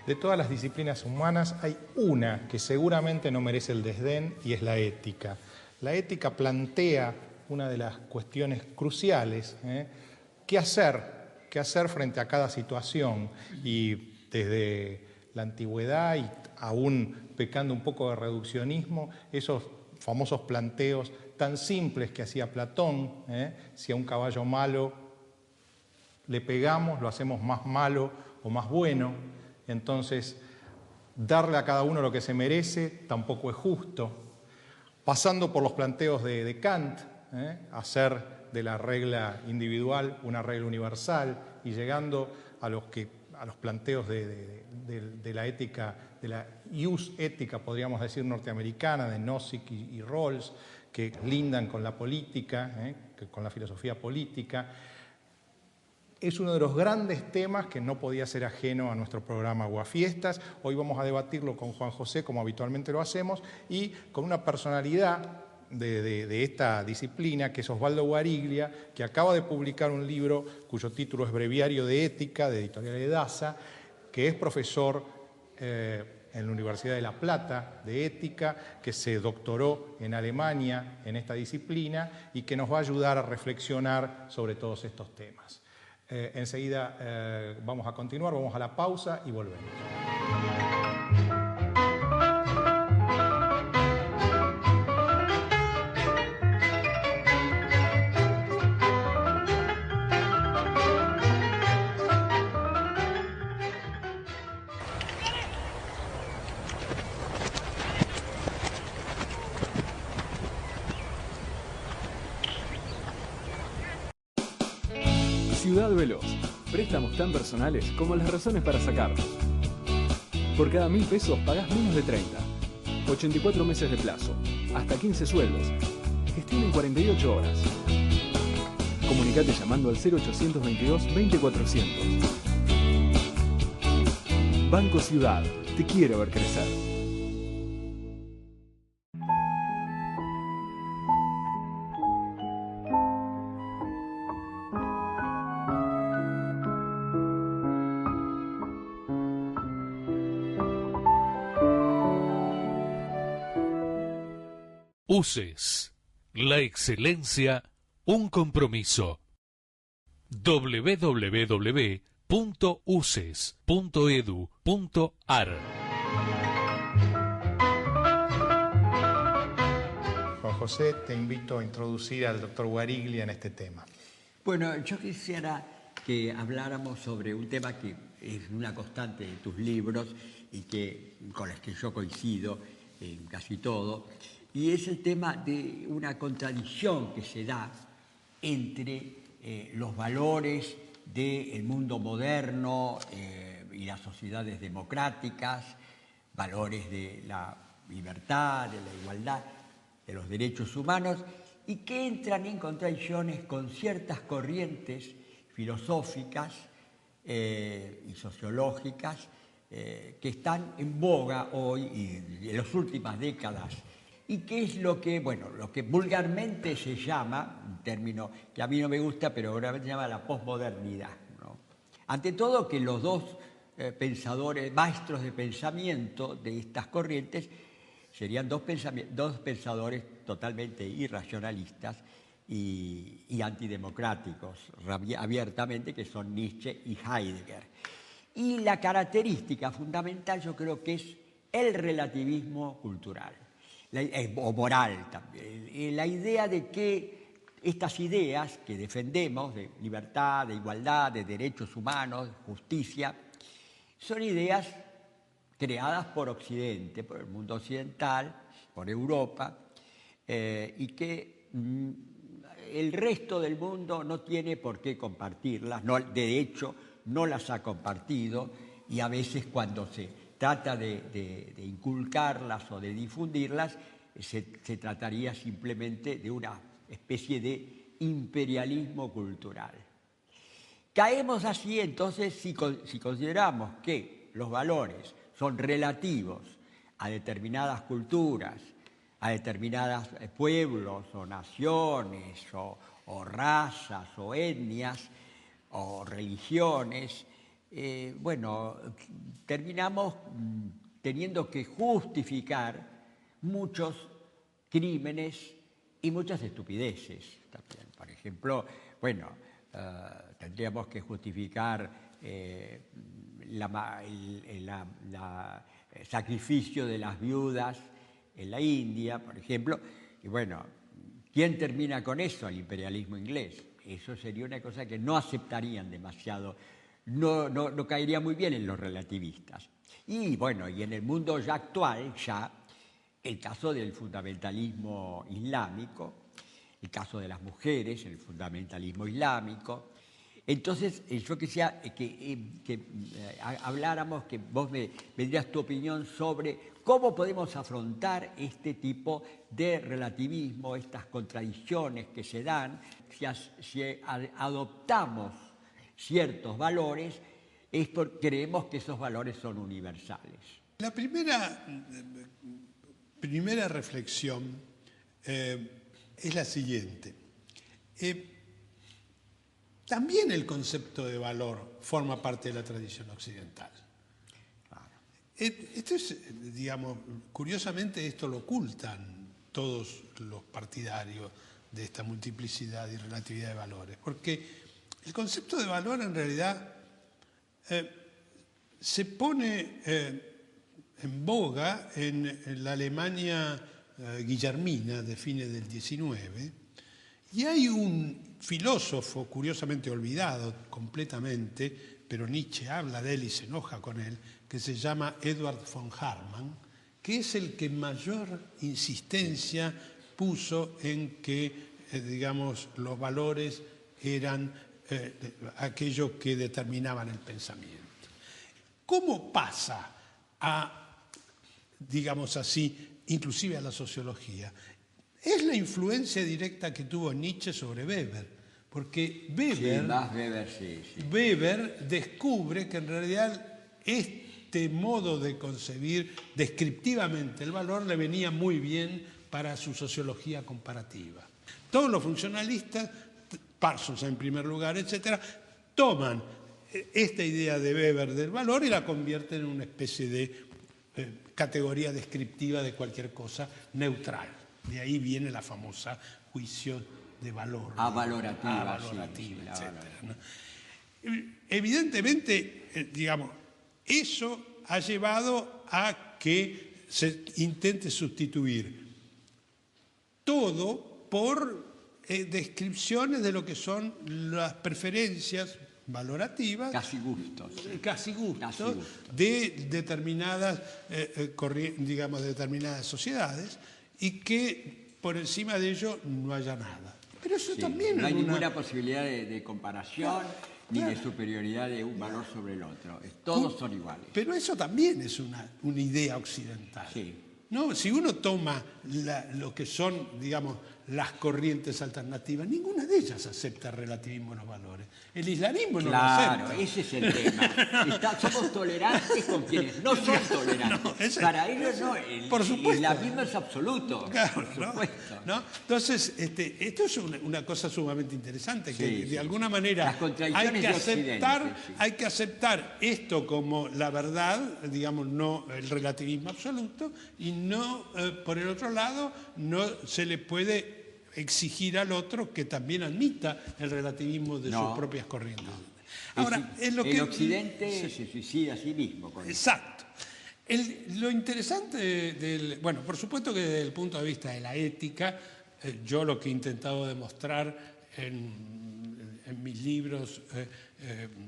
de todas las disciplinas humanas hay una que seguramente no merece el desdén y es la ética. La ética plantea una de las cuestiones cruciales, ¿qué hacer? ¿Qué hacer frente a cada situación? Y desde la antigüedad y aún pecando un poco de reduccionismo, esos famosos planteos tan simples que hacía Platón, si a un caballo malo le pegamos, lo hacemos más malo o más bueno, entonces darle a cada uno lo que se merece tampoco es justo. Pasando por los planteos de Kant, hacer de la regla individual una regla universal, y llegando a los planteos de la ética, de la ius ética, podríamos decir, norteamericana, de Nozick y Rawls, que lindan con la política, con la filosofía política. Es uno de los grandes temas que no podía ser ajeno a nuestro programa Aguafiestas. Hoy vamos a debatirlo con Juan José, como habitualmente lo hacemos, y con una personalidad de esta disciplina, que es Osvaldo Guariglia, que acaba de publicar un libro cuyo título es Breviario de Ética, de Editorial Edasa, que es profesor en la Universidad de La Plata de Ética, que se doctoró en Alemania en esta disciplina y que nos va a ayudar a reflexionar sobre todos estos temas. Enseguida vamos a continuar, vamos a la pausa y volvemos. Ciudad Veloz. Préstamos tan personales como las razones para sacarlos. Por cada 1.000 pesos pagás menos de 30. 84 meses de plazo. Hasta 15 sueldos. Gestión en 48 horas. Comunicate llamando al 0822-20400. Banco Ciudad. Te quiero ver crecer. UCES, la excelencia, un compromiso. www.uces.edu.ar. Juan José, te invito a introducir al doctor Guariglia en este tema. Bueno, yo quisiera que habláramos sobre un tema que es una constante de tus libros y con los que yo coincido en casi todo, y es el tema de una contradicción que se da entre los valores del mundo moderno y las sociedades democráticas, valores de la libertad, de la igualdad, de los derechos humanos, y que entran en contradicciones con ciertas corrientes filosóficas y sociológicas que están en boga hoy y en las últimas décadas. ¿Y qué es lo que vulgarmente se llama, un término que a mí no me gusta, pero vulgarmente se llama la posmodernidad, ¿no? Ante todo, que los dos pensadores, maestros de pensamiento de estas corrientes, serían dos pensadores totalmente irracionalistas y antidemocráticos, abiertamente, que son Nietzsche y Heidegger. Y la característica fundamental, yo creo que es el relativismo cultural. O moral también, la idea de que estas ideas que defendemos de libertad, de igualdad, de derechos humanos, de justicia, son ideas creadas por Occidente, por el mundo occidental, por Europa, y que el resto del mundo no tiene por qué compartirlas, de hecho no las ha compartido, y a veces cuando se trata de inculcarlas o de difundirlas, se trataría simplemente de una especie de imperialismo cultural. Caemos así entonces si consideramos que los valores son relativos a determinadas culturas, a determinados pueblos o naciones o razas o etnias o religiones, bueno, terminamos teniendo que justificar muchos crímenes y muchas estupideces también. Por ejemplo, bueno, tendríamos que justificar el sacrificio de las viudas en la India, por ejemplo, y bueno, ¿quién termina con eso? El imperialismo inglés. Eso sería una cosa que no aceptarían demasiado, no caería muy bien en los relativistas. Y bueno, y en el mundo ya actual, ya el caso del fundamentalismo islámico, el caso de las mujeres, el fundamentalismo islámico. Entonces, yo quisiera que habláramos, que vos me dieras tu opinión sobre cómo podemos afrontar este tipo de relativismo, estas contradicciones que se dan, si adoptamos ciertos valores, es porque creemos que esos valores son universales. La primera reflexión es la siguiente. También el concepto de valor forma parte de la tradición occidental. Claro. Esto es, digamos, curiosamente esto lo ocultan todos los partidarios de esta multiplicidad y relatividad de valores, porque el concepto de valor en realidad se pone en boga en la Alemania guillermina de fines del XIX, y hay un filósofo curiosamente olvidado completamente, pero Nietzsche habla de él y se enoja con él, que se llama Eduard von Hartmann, que es el que mayor insistencia puso en que, digamos, los valores eran aquellos que determinaban el pensamiento. ¿Cómo pasa a, digamos así, inclusive a la sociología? Es la influencia directa que tuvo Nietzsche sobre Weber, porque Weber descubre que en realidad este modo de concebir descriptivamente el valor le venía muy bien para su sociología comparativa. Todos los funcionalistas, Parsons en primer lugar, etcétera, toman esta idea de Weber del valor y la convierten en una especie de categoría descriptiva de cualquier cosa neutral. De ahí viene la famosa juicio de valor. Avalorativa, etcétera, ¿no? Evidentemente, digamos, eso ha llevado a que se intente sustituir todo por descripciones de lo que son las preferencias valorativas, casi gustos de determinadas, digamos, determinadas sociedades, y que por encima de ello no haya nada. Pero eso también no hay ninguna posibilidad de comparación ni de superioridad de un valor sobre el otro. Todos son iguales. Pero eso también es una idea occidental. Sí. ¿No? Si uno toma lo que son, digamos, las corrientes alternativas, ninguna de ellas acepta el relativismo de los valores. El islamismo no lo acepta. Claro, ese es el tema. Somos tolerantes con quienes no son tolerantes. Para ellos no, el islamismo es absoluto. Claro, por supuesto. ¿no? Entonces, esto es una cosa sumamente interesante, que de alguna manera hay que aceptar esto como la verdad, digamos, no el relativismo absoluto, y no, por el otro lado, no se le puede exigir al otro que también admita el relativismo de sus propias corrientes. Ahora, el Occidente se suicida a sí mismo. Exacto. Lo interesante bueno, por supuesto que desde el punto de vista de la ética, yo lo que he intentado demostrar en mis libros,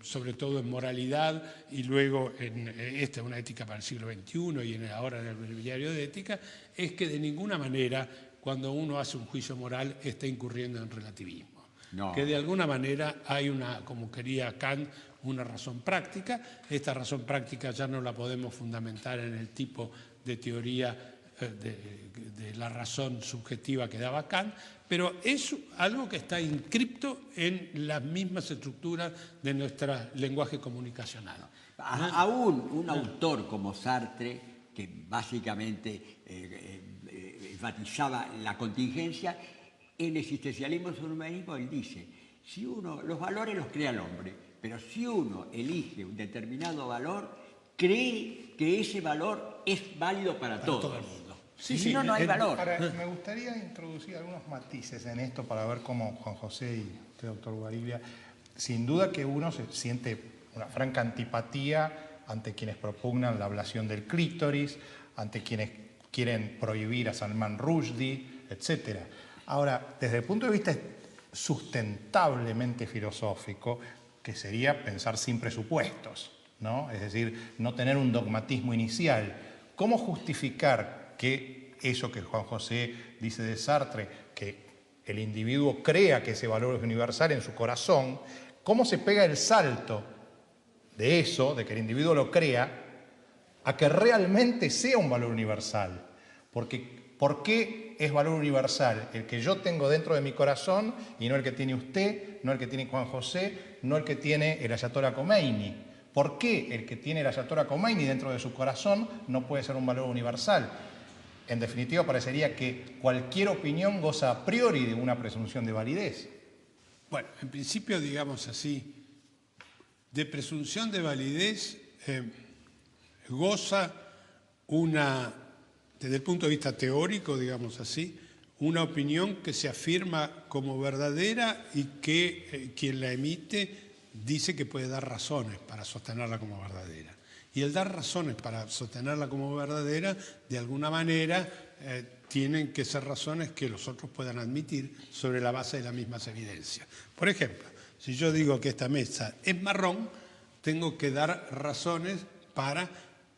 sobre todo en moralidad, y luego en esta es una ética para el siglo XXI y ahora en el breviario de ética, es que de ninguna manera cuando uno hace un juicio moral está incurriendo en relativismo. No. Que de alguna manera hay como quería Kant, una razón práctica. Esta razón práctica ya no la podemos fundamentar en el tipo de teoría de la razón subjetiva que daba Kant, pero es algo que está inscripto en las mismas estructuras de nuestro lenguaje comunicacional. Aún un autor como Sartre, que básicamente enfatizaba la contingencia, en el existencialismo y el humanismo él dice, los valores los crea el hombre, Pero si uno elige un determinado valor, cree que ese valor es válido para todos. todo el mundo. Si no, no hay valor. Ahora, me gustaría introducir algunos matices en esto para ver cómo Juan José y usted, doctor Guariglia, sin duda que uno se siente una franca antipatía ante quienes propugnan la ablación del clítoris, ante quienes quieren prohibir a Salman Rushdie, etc. Ahora, desde el punto de vista sustentablemente filosófico, que sería pensar sin presupuestos, ¿no? Es decir, no tener un dogmatismo inicial. ¿Cómo justificar que eso que Juan José dice de Sartre, que el individuo crea que ese valor es universal en su corazón, cómo se pega el salto de eso, de que el individuo lo crea, a que realmente sea un valor universal? Porque, ¿por qué es valor universal el que yo tengo dentro de mi corazón y no el que tiene usted, no el que tiene Juan José, no el que tiene el Ayatollah Khomeini? ¿Por qué el que tiene el Ayatollah Khomeini dentro de su corazón no puede ser un valor universal? En definitiva, parecería que cualquier opinión goza a priori de una presunción de validez. Bueno, en principio, digamos así, de presunción de validez goza desde el punto de vista teórico, digamos así, una opinión que se afirma como verdadera y que quien la emite dice que puede dar razones para sostenerla como verdadera. Y el dar razones para sostenerla como verdadera, de alguna manera, tienen que ser razones que los otros puedan admitir sobre la base de las mismas evidencias. Por ejemplo, si yo digo que esta mesa es marrón, tengo que dar razones para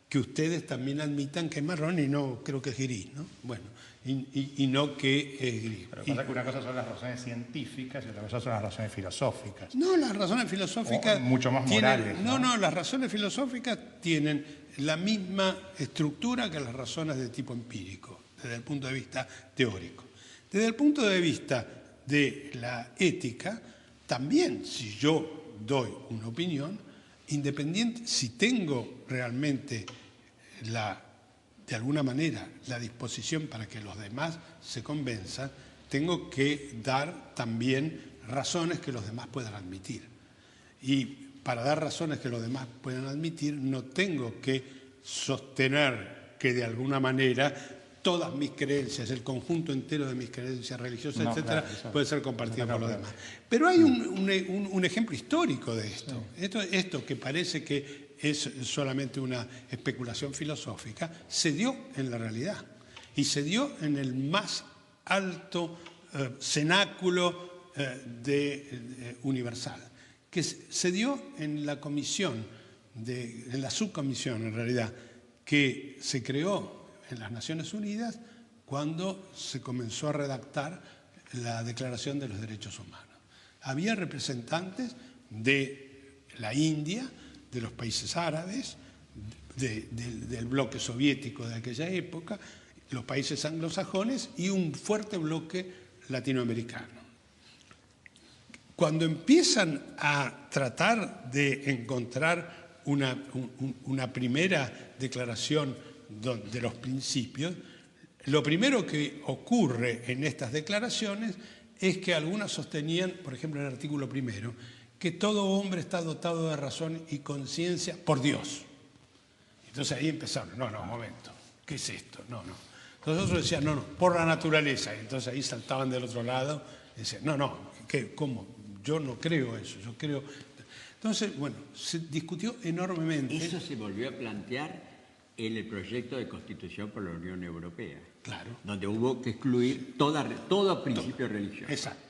que ustedes también admitan que es marrón y no creo que es gris, ¿no? Bueno, y no que es gris. Pero pasa que una cosa son las razones científicas y otra cosa son las razones filosóficas. No, las razones filosóficas... O mucho más morales. No, las razones filosóficas tienen la misma estructura que las razones de tipo empírico, desde el punto de vista teórico. Desde el punto de vista de la ética, también si yo doy una opinión, independiente, si tengo realmente de alguna manera la disposición para que los demás se convenzan, tengo que dar también razones que los demás puedan admitir. Y para dar razones que los demás puedan admitir, no tengo que sostener que de alguna manera todas mis creencias, el conjunto entero de mis creencias religiosas, etcétera, claro, puede ser compartido por los demás. Pero hay un ejemplo histórico de esto. Esto que parece que es solamente una especulación filosófica, se dio en la realidad. Y se dio en el más alto cenáculo universal, que se dio en la comisión, en la subcomisión en realidad, que se creó en las Naciones Unidas cuando se comenzó a redactar la Declaración de los Derechos Humanos. Había representantes de la India, de los países árabes, del bloque soviético de aquella época, los países anglosajones y un fuerte bloque latinoamericano. Cuando empiezan a tratar de encontrar una primera declaración de los principios, lo primero que ocurre en estas declaraciones es que algunas sostenían, por ejemplo, en el artículo primero, que todo hombre está dotado de razón y conciencia por Dios. Entonces ahí empezaron, no, un momento, ¿qué es esto? No. Entonces otros decían, no, por la naturaleza. Y entonces ahí saltaban del otro lado y decían, ¿cómo? Yo no creo eso, yo creo... Entonces, bueno, se discutió enormemente. Eso se volvió a plantear en el proyecto de Constitución por la Unión Europea. Claro. Donde hubo que excluir todo principio religioso. Exacto.